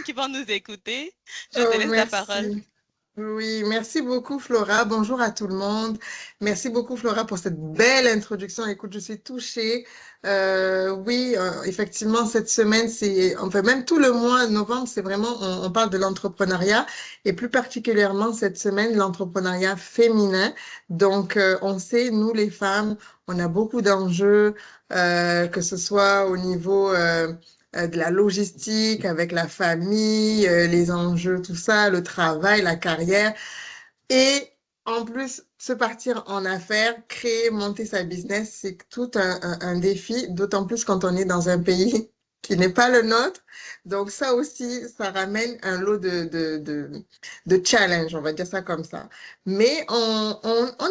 qui vont nous écouter. Je te Oh, laisse la parole. merci. Oui, merci beaucoup Flora. Bonjour à tout le monde. Merci beaucoup Flora pour cette belle introduction. Écoute, je suis touchée. Oui, effectivement, cette semaine, enfin même tout le mois de novembre, c'est vraiment, on parle de l'entrepreneuriat et plus particulièrement cette semaine, l'entrepreneuriat féminin. Donc, on sait, nous les femmes, on a beaucoup d'enjeux, que ce soit au niveau de la logistique, avec la famille, les enjeux, tout ça, le travail, la carrière. Et en plus, se partir en affaires, créer, monter sa business, c'est tout un défi, d'autant plus quand on est dans un pays qui n'est pas le nôtre. Donc ça aussi, ça ramène un lot de challenge, on va dire ça comme ça. Mais on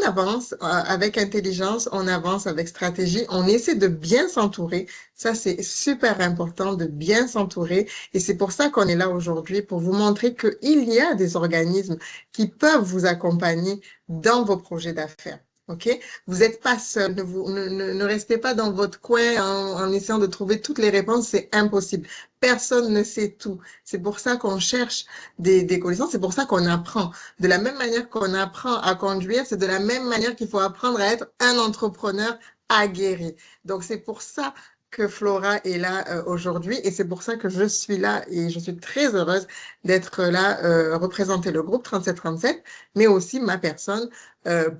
avance avec intelligence, on avance avec stratégie, on essaie de bien s'entourer. Ça, c'est super important de bien s'entourer. Et c'est pour ça qu'on est là aujourd'hui, pour vous montrer qu'il y a des organismes qui peuvent vous accompagner dans vos projets d'affaires. OK? Vous n'êtes pas seul. Ne restez pas dans votre coin en essayant de trouver toutes les réponses. C'est impossible. Personne ne sait tout. C'est pour ça qu'on cherche des connaissances. C'est pour ça qu'on apprend. De la même manière qu'on apprend à conduire, c'est de la même manière qu'il faut apprendre à être un entrepreneur aguerri. Donc, c'est pour ça que Flora est là aujourd'hui et c'est pour ça que je suis là et je suis très heureuse d'être là, représenter le groupe 3737, mais aussi ma personne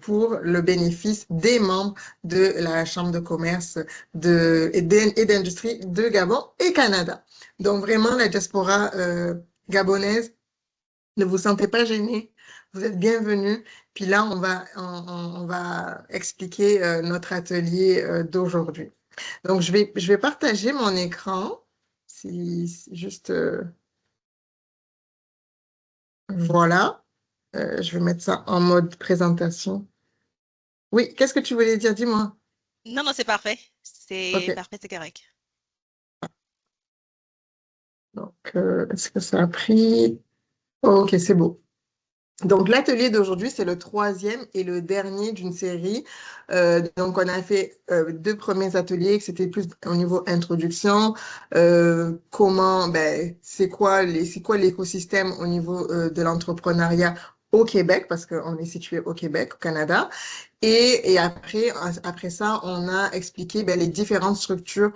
pour le bénéfice des membres de la Chambre de commerce et d'industrie de Gabon et Canada. Donc vraiment, la diaspora gabonaise, ne vous sentez pas gênés, vous êtes bienvenus. Puis là, on va expliquer notre atelier d'aujourd'hui. Donc, je vais partager mon écran. Juste, voilà. Je vais mettre ça en mode présentation. Oui, qu'est-ce que tu voulais dire? Dis-moi. Non, non, c'est parfait. C'est OK. parfait, c'est correct. Donc, est-ce que ça a pris? Oh, OK, c'est beau. Donc, l'atelier d'aujourd'hui, c'est le troisième et le dernier d'une série. Donc, on a fait deux premiers ateliers, que c'était plus au niveau introduction, c'est quoi l'écosystème au niveau de l'entrepreneuriat au Québec, parce qu'on est situé au Québec, au Canada. Et après ça, on a expliqué les différentes structures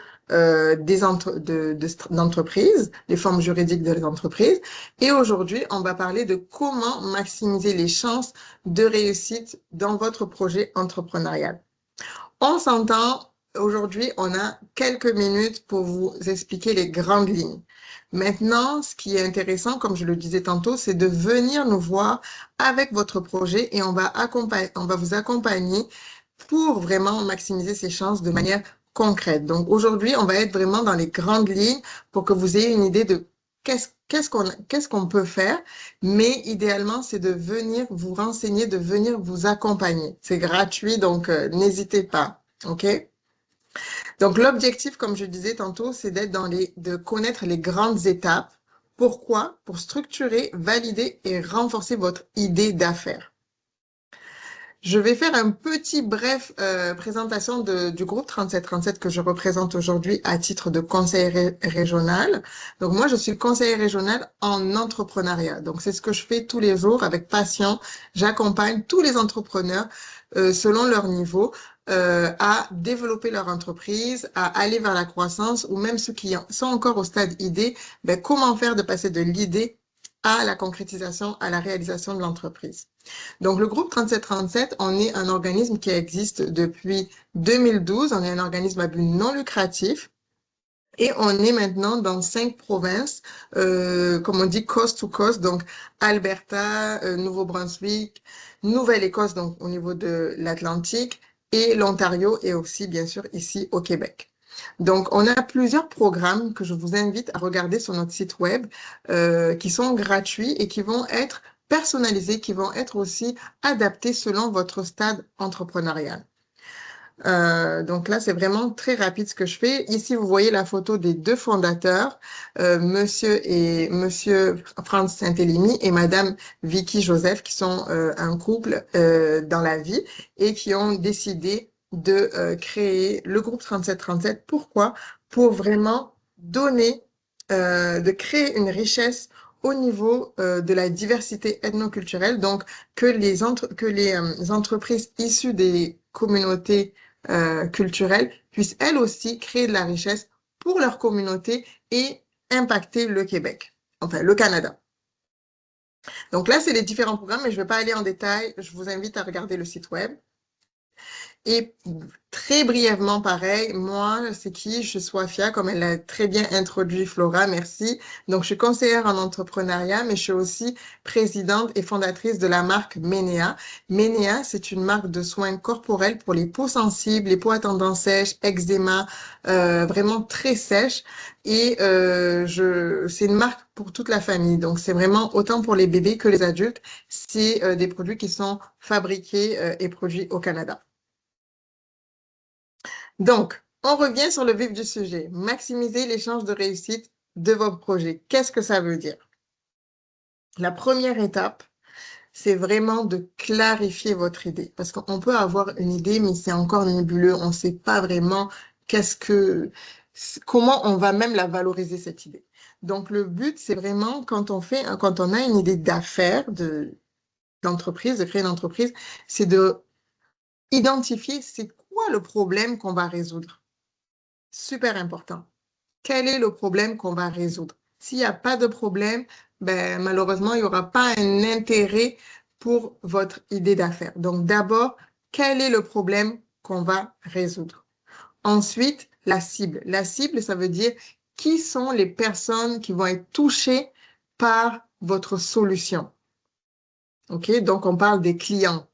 d'entreprises, les formes juridiques des entreprises. Et aujourd'hui, on va parler de comment maximiser les chances de réussite dans votre projet entrepreneurial. On s'entend, aujourd'hui, on a quelques minutes pour vous expliquer les grandes lignes. Maintenant, ce qui est intéressant, comme je le disais tantôt, c'est de venir nous voir avec votre projet et on va vous accompagner pour vraiment maximiser ses chances de manière concrète. Donc aujourd'hui, on va être vraiment dans les grandes lignes pour que vous ayez une idée de qu'est-ce qu'on peut faire, mais idéalement, c'est de venir vous renseigner, de venir vous accompagner. C'est gratuit, donc n'hésitez pas. OK? Donc l'objectif, comme je disais tantôt, c'est de connaître les grandes étapes. Pourquoi? Pour structurer, valider et renforcer votre idée d'affaires. Je vais faire un petit bref présentation du groupe 3737 que je représente aujourd'hui à titre de conseiller régional. Donc moi, je suis conseiller régional en entrepreneuriat. Donc c'est ce que je fais tous les jours avec passion. J'accompagne tous les entrepreneurs selon leur niveau à développer leur entreprise, à aller vers la croissance ou même ceux qui sont encore au stade idée, comment faire de passer de l'idée à la concrétisation, à la réalisation de l'entreprise. Donc, le groupe 3737, on est un organisme qui existe depuis 2012. On est un organisme à but non lucratif. Et on est maintenant dans 5 provinces, comme on dit, coast to coast, donc Alberta, Nouveau-Brunswick, Nouvelle-Écosse, donc au niveau de l'Atlantique, et l'Ontario, et aussi, bien sûr, ici au Québec. Donc, on a plusieurs programmes que je vous invite à regarder sur notre site web, qui sont gratuits et qui vont être personnalisés, qui vont être aussi adaptés selon votre stade entrepreneurial. Donc là, c'est vraiment très rapide ce que je fais. Ici, vous voyez la photo des deux fondateurs, Monsieur Franz Saint-Élimi et Madame Vicky Joseph, qui sont un couple dans la vie et qui ont décidé de créer le groupe 3737. Pourquoi? Pour vraiment donner de créer une richesse au niveau de la diversité ethnoculturelle, donc que les entreprises issues des communautés culturelles puissent elles aussi créer de la richesse pour leur communauté et impacter le Québec, enfin le Canada. Donc là, c'est les différents programmes, mais je ne vais pas aller en détail. Je vous invite à regarder le site web. Et très brièvement, pareil, moi, c'est qui? Je suis Wafia, comme elle l'a très bien introduit, Flora, merci. Donc, je suis conseillère en entrepreneuriat, mais je suis aussi présidente et fondatrice de la marque Ménéa. Ménéa, c'est une marque de soins corporels pour les peaux sensibles, les peaux à tendance sèche, eczéma, vraiment très sèche. Et c'est une marque pour toute la famille. Donc, c'est vraiment autant pour les bébés que les adultes. C'est des produits qui sont fabriqués et produits au Canada. Donc, on revient sur le vif du sujet. Maximiser les chances de réussite de vos projets. Qu'est-ce que ça veut dire? La première étape, c'est vraiment de clarifier votre idée. Parce qu'on peut avoir une idée, mais c'est encore nébuleux. On ne sait pas vraiment comment on va même la valoriser, cette idée. Donc, le but, c'est vraiment quand on a une idée d'affaires, d'entreprise, de créer une entreprise, c'est de identifier c'est quoi le problème qu'on va résoudre. Super important. Quel est le problème qu'on va résoudre? S'il n'y a pas de problème, ben, malheureusement, il n'y aura pas un intérêt pour votre idée d'affaires. Donc, d'abord, quel est le problème qu'on va résoudre? Ensuite, la cible. La cible, ça veut dire qui sont les personnes qui vont être touchées par votre solution. OK? Donc, on parle des clients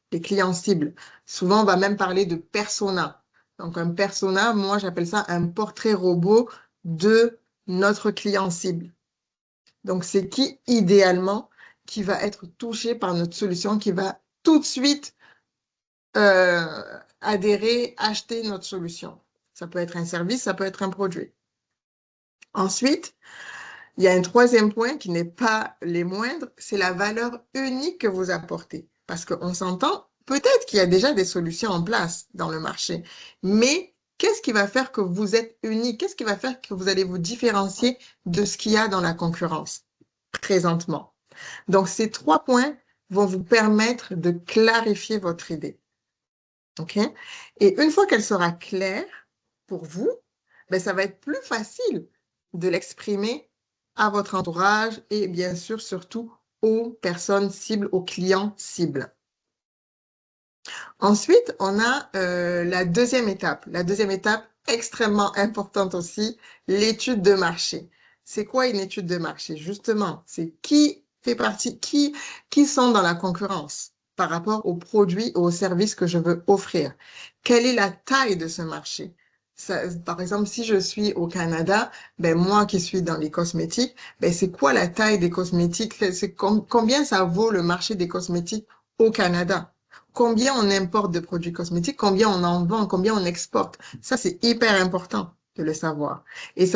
cibles. Souvent, on va même parler de persona. Donc, un persona, moi, j'appelle ça un portrait robot de notre client cible. Donc, c'est qui, idéalement, qui va être touché par notre solution, qui va tout de suite adhérer, acheter notre solution. Ça peut être un service, ça peut être un produit. Ensuite, il y a un troisième point qui n'est pas les moindres, c'est la valeur unique que vous apportez. Parce qu'on s'entend, peut-être qu'il y a déjà des solutions en place dans le marché, mais qu'est-ce qui va faire que vous êtes unique? Qu'est-ce qui va faire que vous allez vous différencier de ce qu'il y a dans la concurrence présentement? Donc, ces trois points vont vous permettre de clarifier votre idée. OK? Et une fois qu'elle sera claire pour vous, ben, ça va être plus facile de l'exprimer à votre entourage et bien sûr, surtout aux personnes cibles, aux clients cibles. Ensuite, on a la deuxième étape. La deuxième étape, extrêmement importante aussi, l'étude de marché. C'est quoi une étude de marché? Justement, c'est qui fait partie, qui sont dans la concurrence par rapport aux produits ou aux services que je veux offrir. Quelle est la taille de ce marché? Ça, par exemple, si je suis au Canada, ben moi qui suis dans les cosmétiques, ben c'est quoi la taille des cosmétiques? C'est combien ça vaut le marché des cosmétiques au Canada? Combien on importe de produits cosmétiques, combien on en vend, combien on exporte. Ça, c'est hyper important de le savoir. Et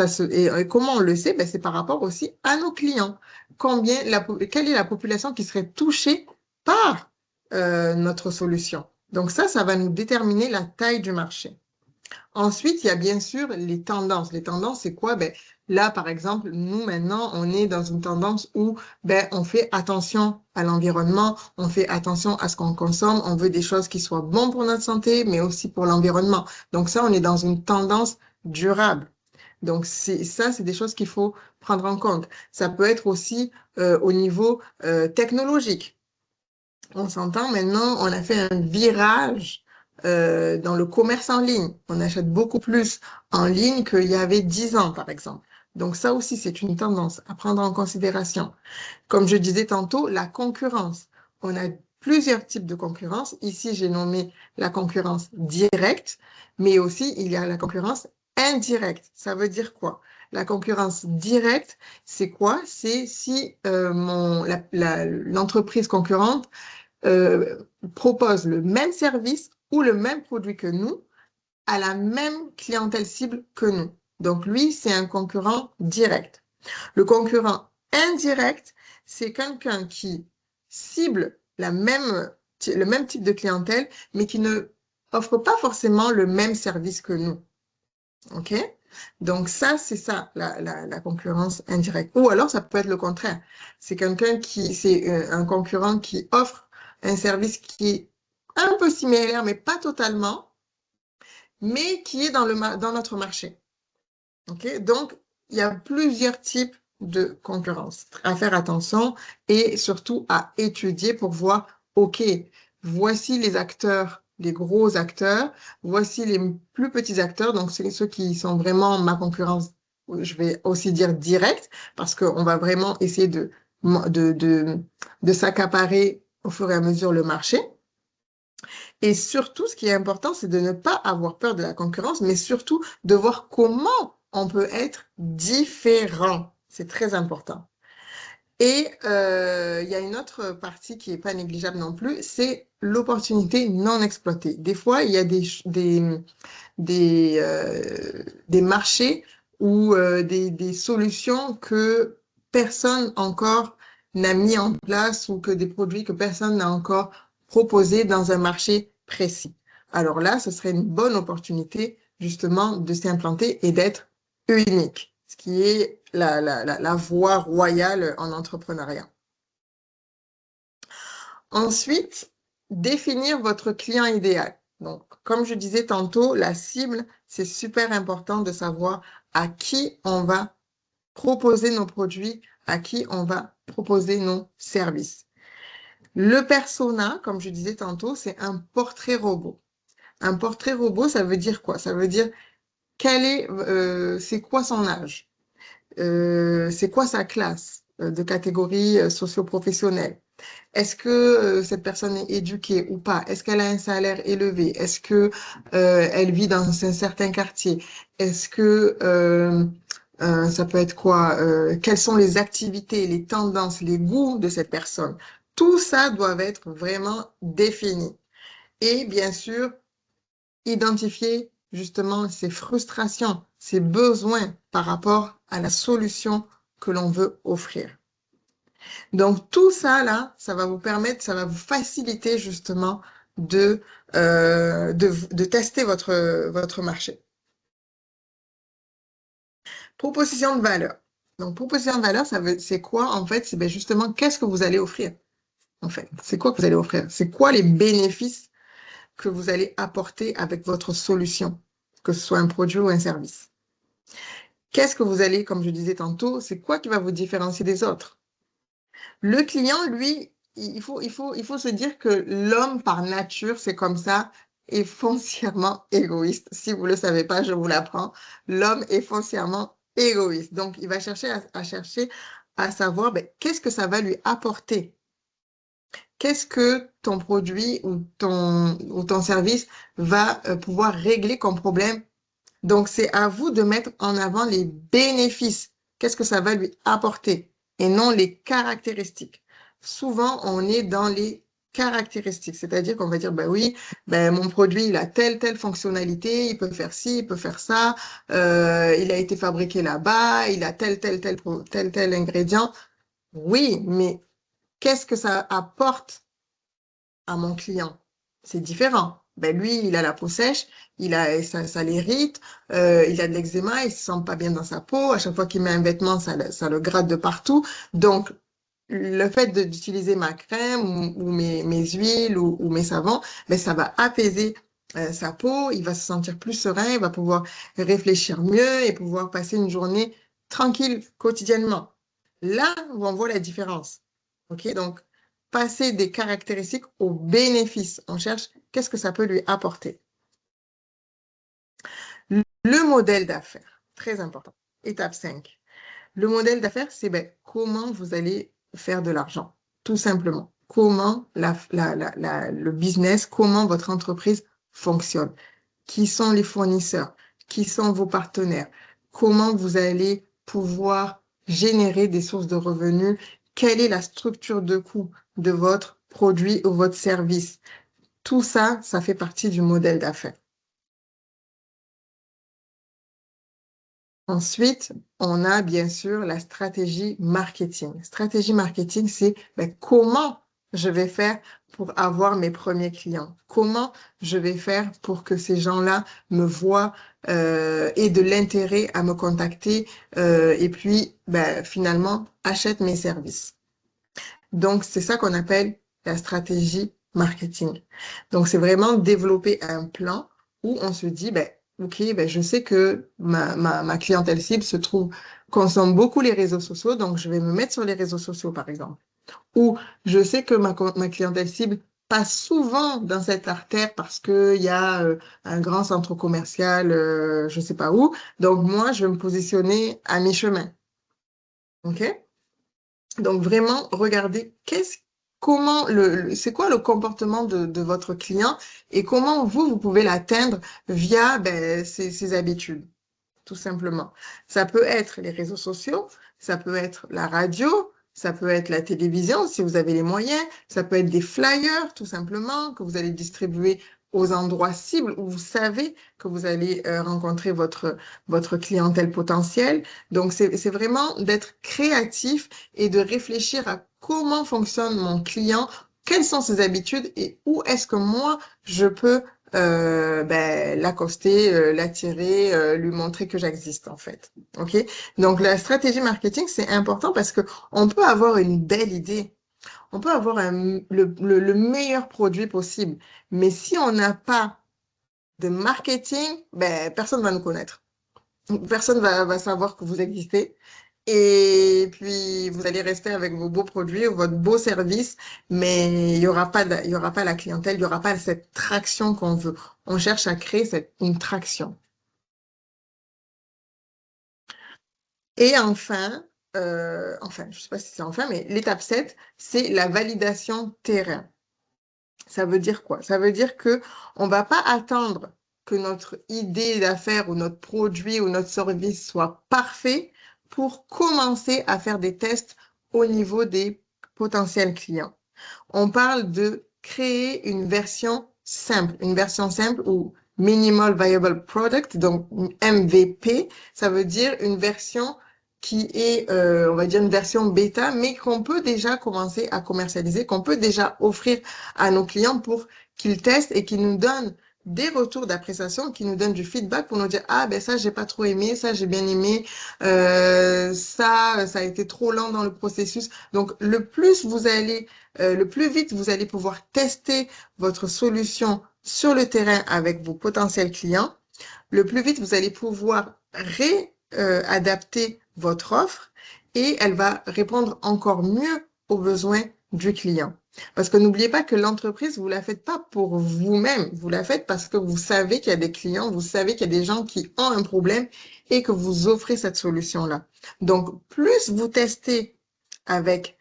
comment on le sait? Ben, c'est par rapport aussi à nos clients. Quelle est la population qui serait touchée par notre solution? Donc ça va nous déterminer la taille du marché. Ensuite, il y a bien sûr les tendances. Les tendances, c'est quoi? Ben, là, par exemple, nous, maintenant, on est dans une tendance où ben, on fait attention à l'environnement, on fait attention à ce qu'on consomme, on veut des choses qui soient bonnes pour notre santé, mais aussi pour l'environnement. Donc ça, on est dans une tendance durable. Donc c'est des choses qu'il faut prendre en compte. Ça peut être aussi au niveau technologique. On s'entend maintenant, on a fait un virage dans le commerce en ligne. On achète beaucoup plus en ligne qu'il y avait 10 ans, par exemple. Donc ça aussi, c'est une tendance à prendre en considération. Comme je disais tantôt, la concurrence. On a plusieurs types de concurrence. Ici, j'ai nommé la concurrence directe, mais aussi il y a la concurrence indirecte. Ça veut dire quoi? La concurrence directe, c'est quoi? C'est si l'entreprise concurrente propose le même service ou le même produit que nous à la même clientèle cible que nous. Donc, lui, c'est un concurrent direct. Le concurrent indirect, c'est quelqu'un qui cible le même type de clientèle, mais qui ne offre pas forcément le même service que nous. OK? Donc ça, c'est ça, la concurrence indirecte. Ou alors, ça peut être le contraire. C'est c'est un concurrent qui offre un service qui est un peu similaire, mais pas totalement, mais qui est dans notre marché. OK? Donc, il y a plusieurs types de concurrence à faire attention et surtout à étudier pour voir, OK, voici les acteurs, les gros acteurs, voici les plus petits acteurs, donc c'est ceux qui sont vraiment ma concurrence, je vais aussi dire directe, parce qu'on va vraiment essayer de, de, de s'accaparer au fur et à mesure le marché. Et surtout, ce qui est important, c'est de ne pas avoir peur de la concurrence, mais surtout de voir comment on peut être différent. C'est très important. Et il y a une autre partie qui n'est pas négligeable non plus, c'est l'opportunité non exploitée. Des fois, il y a des marchés ou des solutions que personne encore n'a mis en place ou que des produits que personne n'a encore proposés dans un marché précis. Alors là, ce serait une bonne opportunité justement de s'implanter et d'être unique, ce qui est la voie royale en entrepreneuriat. Ensuite, définir votre client idéal. Donc, comme je disais tantôt, la cible, c'est super important de savoir à qui on va proposer nos produits, à qui on va proposer nos services. Le persona, comme je disais tantôt, c'est un portrait robot. Un portrait robot, ça veut dire quoi? Ça veut dire c'est quoi son âge? C'est quoi sa classe de catégorie socio-professionnelle? Est-ce que cette personne est éduquée ou pas? Est-ce qu'elle a un salaire élevé? Est-ce que elle vit dans un certain quartier? Est-ce que ça peut être quoi? Quelles sont les activités, les tendances, les goûts de cette personne? Tout ça doit être vraiment défini. Et bien sûr, identifier justement ses frustrations, ses besoins par rapport à la solution que l'on veut offrir. Donc, tout ça, là, ça va vous permettre, ça va vous faciliter justement de tester votre marché. Proposition de valeur. Donc, proposition de valeur, c'est quoi en fait? C'est justement qu'est-ce que vous allez offrir en fait. C'est quoi que vous allez offrir? C'est quoi les bénéfices que vous allez apporter avec votre solution, que ce soit un produit ou un service? Qu'est-ce que vous allez, comme je disais tantôt, c'est quoi qui va vous différencier des autres? Le client, lui, il faut se dire que l'homme, par nature, c'est comme ça, est foncièrement égoïste. Si vous ne le savez pas, je vous l'apprends. L'homme est foncièrement égoïste. Donc, il va chercher à savoir qu'est-ce que ça va lui apporter. Qu'est-ce que ton produit ou ton service va pouvoir régler comme problème. Donc, c'est à vous de mettre en avant les bénéfices. Qu'est-ce que ça va lui apporter et non les caractéristiques. Souvent, on est dans les caractéristiques, c'est-à-dire qu'on va dire, ben oui, ben mon produit, il a telle fonctionnalité, il peut faire ci, il peut faire ça, il a été fabriqué là-bas, il a tel ingrédient. Oui, mais qu'est-ce que ça apporte à mon client? C'est différent. Ben lui, il a la peau sèche, ça l'irrite, il a de l'eczéma, il se sent pas bien dans sa peau. À chaque fois qu'il met un vêtement, ça le gratte de partout. Donc, le fait d'utiliser ma crème ou mes huiles ou mes savons, ben ça va apaiser sa peau. Il va se sentir plus serein, il va pouvoir réfléchir mieux et pouvoir passer une journée tranquille quotidiennement. Là où on voit la différence. OK? Donc, passer des caractéristiques aux bénéfices. On cherche qu'est-ce que ça peut lui apporter. Le modèle d'affaires, très important. Étape 5. Le modèle d'affaires, c'est comment vous allez faire de l'argent, tout simplement. Comment le business, comment votre entreprise fonctionne. Qui sont les fournisseurs? Qui sont vos partenaires? Comment vous allez pouvoir générer des sources de revenus? Quelle est la structure de coût de votre produit ou votre service? Tout ça, ça fait partie du modèle d'affaires. Ensuite, on a bien sûr la stratégie marketing. Stratégie marketing, c'est comment je vais faire pour avoir mes premiers clients? Comment je vais faire pour que ces gens-là me voient et de l'intérêt à me contacter et puis ben, finalement achète mes services. Donc, c'est ça qu'on appelle la stratégie marketing. Donc, c'est vraiment développer un plan où on se dit, ben, OK, ben, je sais que ma clientèle cible se trouve, consomme beaucoup les réseaux sociaux, donc je vais me mettre sur les réseaux sociaux, par exemple. Ou je sais que ma clientèle cible passe souvent dans cette artère parce qu'il y a un grand centre commercial, je sais pas où. Donc, moi, je vais me positionner à mi-chemin. OK? Donc vraiment, regardez comment c'est quoi le comportement de votre client et comment vous pouvez l'atteindre via ben, ces habitudes, tout simplement. Ça peut être les réseaux sociaux, ça peut être la radio, ça peut être la télévision si vous avez les moyens, ça peut être des flyers, tout simplement, que vous allez distribuer aux endroits cibles où vous savez que vous allez rencontrer votre clientèle potentielle. Donc, c'est vraiment d'être créatif et de réfléchir à comment fonctionne mon client, quelles sont ses habitudes et où est-ce que moi, je peux ben, l'accoster, l'attirer, lui montrer que j'existe en fait. OK? Donc la stratégie marketing, c'est important parce que on peut avoir une belle idée, on peut avoir le meilleur produit possible, mais si on n'a pas de marketing, ben personne va nous connaître. Personne va savoir que vous existez. Et puis, vous allez rester avec vos beaux produits ou votre beau service, mais il y aura pas la clientèle, il y aura pas cette traction qu'on veut. On cherche à créer une traction. Et enfin, je sais pas si c'est enfin, mais l'étape 7, c'est la validation terrain. Ça veut dire quoi? Ça veut dire que on va pas attendre que notre idée d'affaires ou notre produit ou notre service soit parfait pour commencer à faire des tests au niveau des potentiels clients. On parle de créer une version simple ou Minimal Viable Product, donc MVP, ça veut dire une version qui est, on va dire, une version bêta, mais qu'on peut déjà commencer à commercialiser, qu'on peut déjà offrir à nos clients pour qu'ils testent et qu'ils nous donnent des retours d'appréciation, qui nous donnent du feedback pour nous dire, ah, ben ça, j'ai pas trop aimé, ça, j'ai bien aimé, ça a été trop lent dans le processus. Donc, le plus vite vous allez pouvoir tester votre solution sur le terrain avec vos potentiels clients, le plus vite vous allez pouvoir réadapter votre offre et elle va répondre encore mieux aux besoins du client. Parce que n'oubliez pas que l'entreprise, vous la faites pas pour vous-même, vous la faites parce que vous savez qu'il y a des clients, vous savez qu'il y a des gens qui ont un problème et que vous offrez cette solution-là. Donc, plus vous testez avec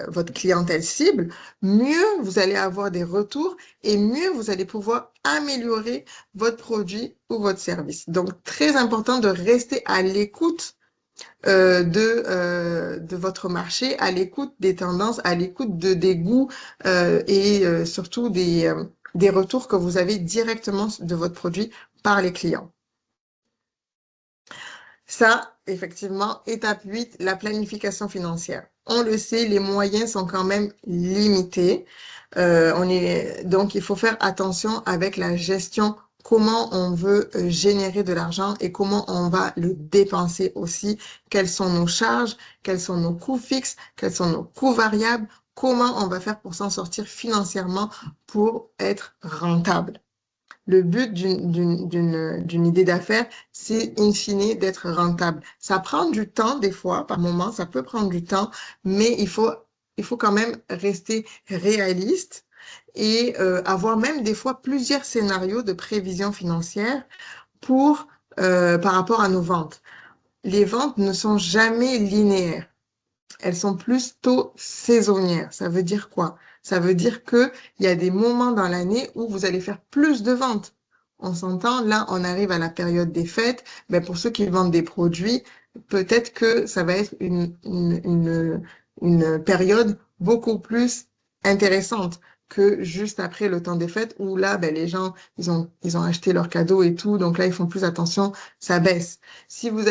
votre clientèle cible, mieux vous allez avoir des retours et mieux vous allez pouvoir améliorer votre produit ou votre service. Donc, très important de rester à l'écoute de votre marché, à l'écoute des tendances, à l'écoute des goûts et surtout des retours que vous avez directement de votre produit par les clients. Ça, effectivement, étape 8, la planification financière. On le sait, les moyens sont quand même limités. Donc, il faut faire attention avec la gestion, comment on veut générer de l'argent et comment on va le dépenser aussi. Quelles sont nos charges, quels sont nos coûts fixes, quels sont nos coûts variables, comment on va faire pour s'en sortir financièrement pour être rentable. Le but d'une idée d'affaires, c'est in fine d'être rentable. Ça prend du temps des fois, par moment, ça peut prendre du temps, mais il faut quand même rester réaliste et avoir même des fois plusieurs scénarios de prévision financière pour, par rapport à nos ventes. Les ventes ne sont jamais linéaires. Elles sont plutôt saisonnières. Ça veut dire quoi? Ça veut dire que il y a des moments dans l'année où vous allez faire plus de ventes. On s'entend, là, on arrive à la période des fêtes. Mais pour ceux qui vendent des produits, peut-être que ça va être une période beaucoup plus intéressante que juste après le temps des fêtes où là, ben, les gens, ils ont acheté leurs cadeaux et tout. Donc là, ils font plus attention, ça baisse. Si vous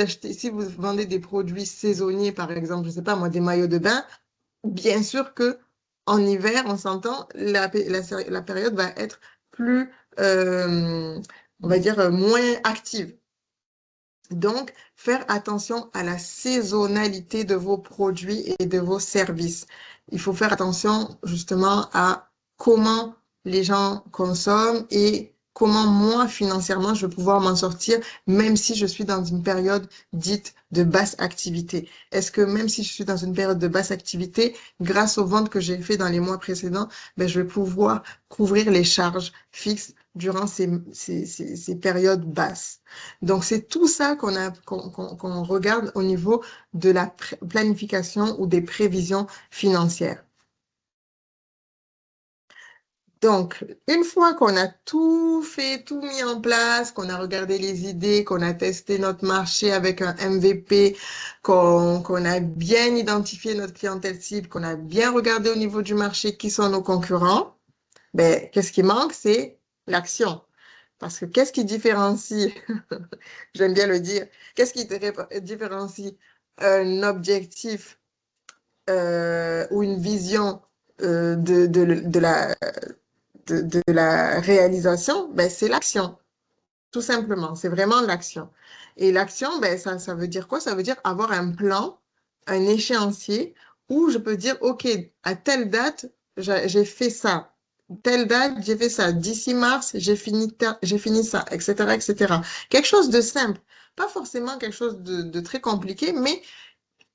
vendez des produits saisonniers, par exemple, je sais pas moi, des maillots de bain, bien sûr que en hiver, on s'entend, la période va être plus, euh, on va dire, moins active. Donc, faire attention à la saisonnalité de vos produits et de vos services. Il faut faire attention justement à comment les gens consomment et comment moi, financièrement, je vais pouvoir m'en sortir, même si je suis dans une période dite de basse activité. Est-ce que même si je suis dans une période de basse activité, grâce aux ventes que j'ai fait dans les mois précédents, ben, je vais pouvoir couvrir les charges fixes durant ces périodes basses. Donc, c'est tout ça qu'on regarde au niveau de la planification ou des prévisions financières. Donc, une fois qu'on a tout fait, tout mis en place, qu'on a regardé les idées, qu'on a testé notre marché avec un MVP, qu'on a bien identifié notre clientèle cible, qu'on a bien regardé au niveau du marché qui sont nos concurrents, ben, qu'est-ce qui manque? C'est l'action. Parce que qu'est-ce qui différencie, j'aime bien le dire, qu'est-ce qui différencie un objectif ou une vision de la réalisation? Ben, c'est l'action, tout simplement. C'est vraiment l'action. Et l'action, ben, ça veut dire quoi? Ça veut dire avoir un plan, un échéancier où je peux dire, OK, à telle date, j'ai fait ça. Telle date, j'ai fait ça. D'ici mars, j'ai fini ça, etc., etc. Quelque chose de simple. Pas forcément quelque chose de très compliqué, mais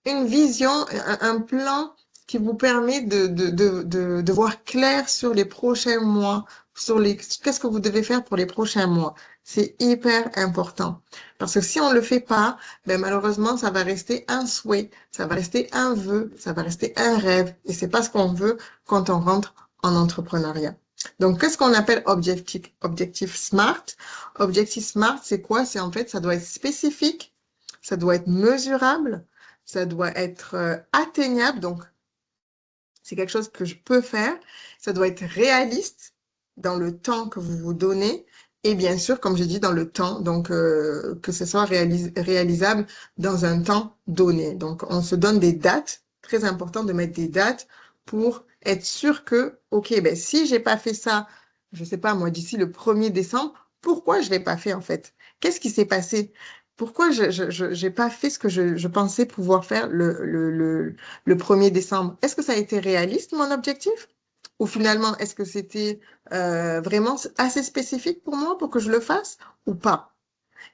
une vision, un plan qui vous permet de voir clair sur les prochains mois, qu'est-ce que vous devez faire pour les prochains mois. C'est hyper important. Parce que si on ne le fait pas, ben malheureusement, ça va rester un souhait, ça va rester un vœu, ça va rester un rêve. Et c'est pas ce qu'on veut quand on rentre en entrepreneuriat. Donc, qu'est-ce qu'on appelle objectif SMART? Objectif SMART, c'est quoi? C'est en fait, ça doit être spécifique, ça doit être mesurable, ça doit être atteignable, donc c'est quelque chose que je peux faire. Ça doit être réaliste dans le temps que vous vous donnez et bien sûr, comme j'ai dit, dans le temps, donc que ce soit réalisable dans un temps donné. Donc, on se donne des dates, très important de mettre des dates pour être sûr que, OK, ben, si j'ai pas fait ça, je sais pas, moi, d'ici le 1er décembre, pourquoi je l'ai pas fait en fait? Qu'est-ce qui s'est passé? Pourquoi je n'ai pas fait ce que je pensais pouvoir faire le 1er décembre? Est-ce que ça a été réaliste, mon objectif? Ou finalement, est-ce que c'était vraiment assez spécifique pour moi pour que je le fasse ou pas?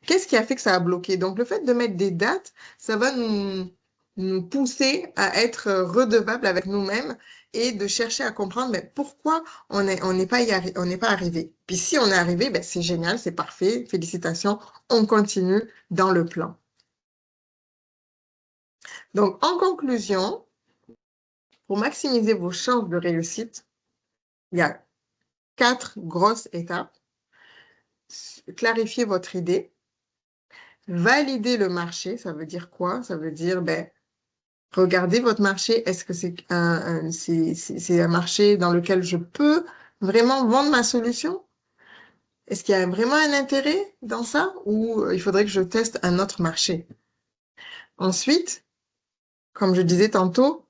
Qu'est-ce qui a fait que ça a bloqué? Donc, le fait de mettre des dates, ça va nous pousser à être redevables avec nous-mêmes et de chercher à comprendre mais pourquoi on n'est pas, on n'est pas arrivé. Puis si on est arrivé, ben, c'est génial, c'est parfait, félicitations, on continue dans le plan. Donc, en conclusion, pour maximiser vos chances de réussite, il y a 4 grosses étapes. Clarifier votre idée, valider le marché, ça veut dire quoi? Ça veut dire, ben, regardez votre marché. Est-ce que c'est un marché dans lequel je peux vraiment vendre ma solution? Est-ce qu'il y a vraiment un intérêt dans ça ou il faudrait que je teste un autre marché? Ensuite, comme je disais tantôt,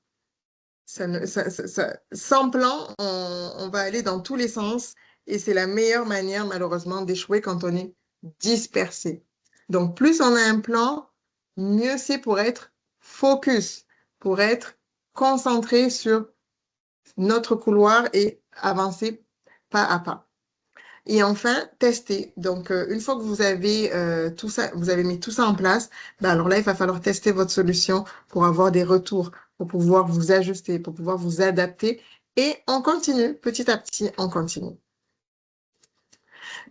sans plan, on va aller dans tous les sens et c'est la meilleure manière, malheureusement, d'échouer quand on est dispersé. Donc, plus on a un plan, mieux c'est pour être focus, pour être concentré sur notre couloir et avancer pas à pas. Et enfin, tester. Donc, une fois que vous avez tout ça, vous avez mis tout ça en place, ben alors là, il va falloir tester votre solution pour avoir des retours, pour pouvoir vous ajuster, pour pouvoir vous adapter. Et on continue, petit à petit, on continue.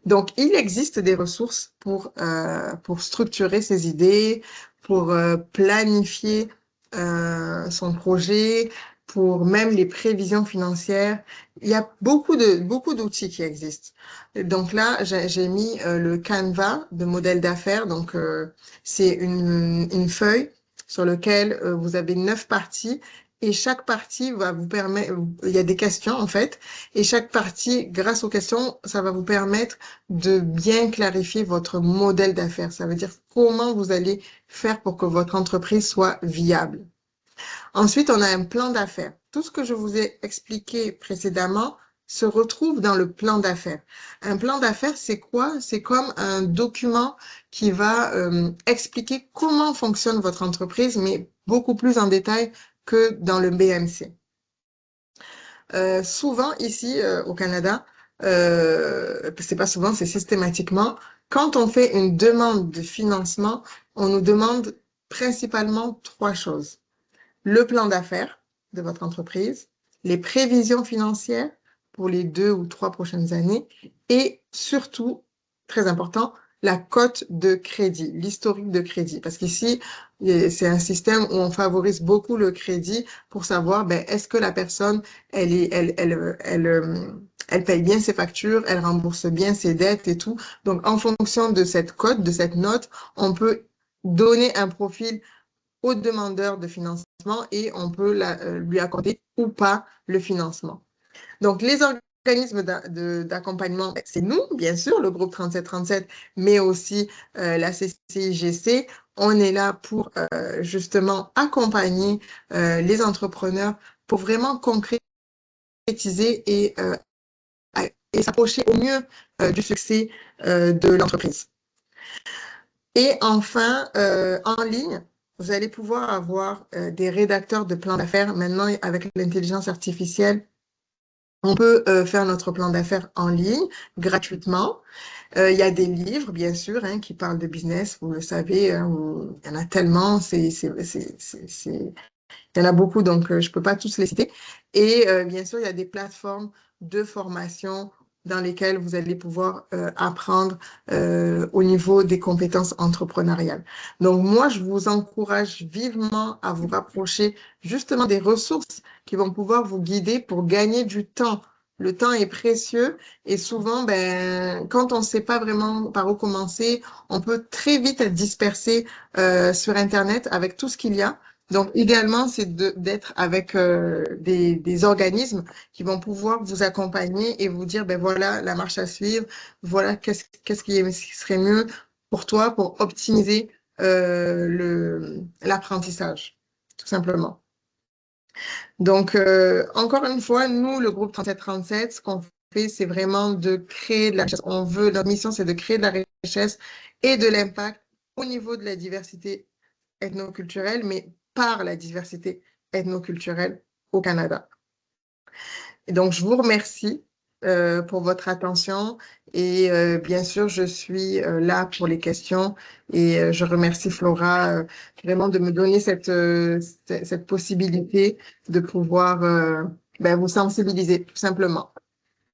Donc, il existe des ressources pour structurer ses idées, pour planifier son projet, pour même les prévisions financières. Il y a beaucoup d'outils qui existent. Donc là, j'ai mis le Canva de modèle d'affaires. Donc, c'est une feuille sur laquelle vous avez 9 parties et chaque partie va vous permettre, il y a des questions en fait, et chaque partie, grâce aux questions, ça va vous permettre de bien clarifier votre modèle d'affaires. Ça veut dire comment vous allez faire pour que votre entreprise soit viable. Ensuite, on a un plan d'affaires. Tout ce que je vous ai expliqué précédemment, se retrouve dans le plan d'affaires. Un plan d'affaires, c'est quoi? C'est comme un document qui va expliquer comment fonctionne votre entreprise, mais beaucoup plus en détail que dans le BMC. Souvent ici au Canada, c'est pas souvent, c'est systématiquement, quand on fait une demande de financement, on nous demande principalement trois choses. Le plan d'affaires de votre entreprise, les prévisions financières pour les 2 ou 3 prochaines années et surtout, très important, la cote de crédit, l'historique de crédit. Parce qu'ici, c'est un système où on favorise beaucoup le crédit pour savoir, ben, est-ce que la personne, elle paye bien ses factures, elle rembourse bien ses dettes et tout. Donc, en fonction de cette cote, de cette note, on peut donner un profil au demandeur de financement et on peut lui accorder ou pas le financement. Donc, les organismes d'accompagnement, c'est nous, bien sûr, le groupe 3737, mais aussi la CCIGC. On est là pour justement accompagner les entrepreneurs pour vraiment concrétiser et s'approcher au mieux du succès de l'entreprise. Et enfin, en ligne, vous allez pouvoir avoir des rédacteurs de plans d'affaires. Maintenant, avec l'intelligence artificielle, on peut faire notre plan d'affaires en ligne gratuitement. Il y a des livres, bien sûr, hein, qui parlent de business. Vous le savez, hein, il y en a tellement. Il y en a beaucoup, donc je ne peux pas tous les citer. Et bien sûr, il y a des plateformes de formation dans lesquelles vous allez pouvoir apprendre au niveau des compétences entrepreneuriales. Donc, moi, je vous encourage vivement à vous rapprocher justement des ressources qui vont pouvoir vous guider pour gagner du temps. Le temps est précieux et souvent, ben, quand on ne sait pas vraiment par où commencer, on peut très vite être dispersé sur Internet avec tout ce qu'il y a. Donc, idéalement, c'est d'être avec des organismes qui vont pouvoir vous accompagner et vous dire, ben voilà la marche à suivre, voilà qu'est-ce qui serait mieux pour toi pour optimiser l'apprentissage, tout simplement. Donc, encore une fois, nous, le groupe 3737, ce qu'on fait, c'est vraiment de créer de la richesse. Notre mission, c'est de créer de la richesse et de l'impact au niveau de la diversité ethnoculturelle, mais par la diversité ethnoculturelle au Canada. Et donc, je vous remercie pour votre attention et bien sûr, je suis là pour les questions et je remercie Flora vraiment de me donner cette possibilité de pouvoir ben, vous sensibiliser tout simplement.